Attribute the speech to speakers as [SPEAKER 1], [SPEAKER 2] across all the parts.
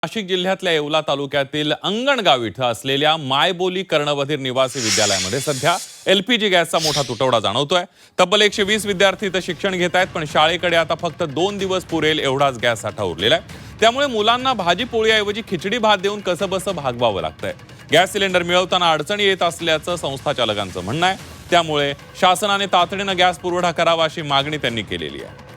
[SPEAKER 1] नाशिक जिल्ह्यातल्या येवला तालुक्यातील अंगणगाव इथं असलेल्या मायबोली कर्णबधीर निवासी विद्यालयामध्ये सध्या एलपीजी गॅसचा मोठा तुटवडा जाणवतोय। तब्बल 120 विद्यार्थी इथं शिक्षण घेत आहेत, पण शाळेकडे आता फक्त 2 दिवस पुरेल एवढाच गॅस साठा उरलेला आहे। त्यामुळे मुलांना भाजी पोळीऐवजी खिचडी भात देऊन कसंबसं भागवावं लागतंय। गॅस सिलेंडर मिळवताना अडचणी येत असल्याचं संस्थाचालकांचं म्हणणं आहे। त्यामुळे शासनाने तातडीनं गॅस पुरवठा करावा अशी मागणी त्यांनी केलेली आहे।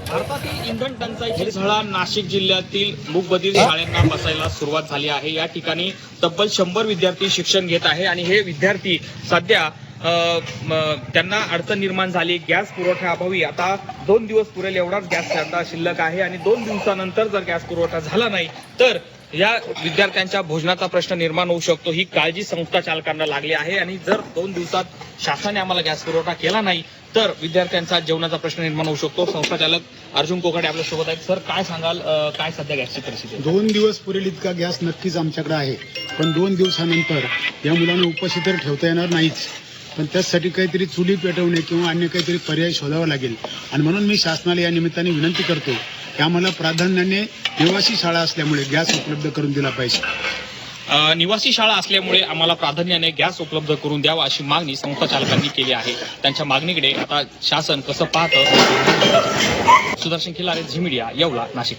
[SPEAKER 2] भारतातील इंधन टंचाईची झळा नाशिक जिल्ह्यातील मूकबधीर शाळांना बसायला सुरुवात झाली आहे। या ठिकाणी तब्बल 100 विद्यार्थी शिक्षण घेत आहे आणि हे विद्यार्थी सध्या त्यांना अडचण निर्माण झाली। गॅस पुरवठ्याअभावी आता 2 दिवस पुरेल एवढाच गॅस साठा शिल्लक आहे आणि 2 दिवसानंतर जर गॅस पुरवठा झाला नाही तर या विद्यार्थ्यांच्या भोजनाचा प्रश्न निर्माण होऊ शकतो। ही काळजी संस्था चालकांना लागली आहे आणि जर 2 दिवसात शासनाने आम्हाला गॅस पुरवठा केला नाही तर विद्यार्थ्यांचा जेवणाचा प्रश्न निर्माण होऊ शकतो। संस्था चालक अर्जुन कोकाटे आपल्या सोबत आहेत। सर, काय सांगाल, काय सध्या गॅसची परिस्थिती आहे?
[SPEAKER 3] 2 दिवस पुरेल इतका गॅस नक्कीच आमच्याकडे आहे, पण 2 दिवसानंतर या मुलांना उपाशी तर ठेवता येणार नाहीच। पण त्यासाठी काहीतरी चुली पेटवणे किंवा अन्य काहीतरी पर्याय शोधावा लागेल आणि म्हणून मी शासनाला या निमित्ताने विनंती करतो की आम्हाला प्राधान्याने निवासी शाळा असल्यामुळे गॅस उपलब्ध करून दिला पाहिजे।
[SPEAKER 2] निवासी शाळा असल्यामुळे आम्हाला प्राधान्याने गॅस उपलब्ध करून द्यावा अशी मागणी संस्था चालकांनी केली आहे। त्यांच्या मागणीकडे आता शासन कसं पाहतं? सुदर्शन खिलारे, झी मीडिया, येवला, नाशिक।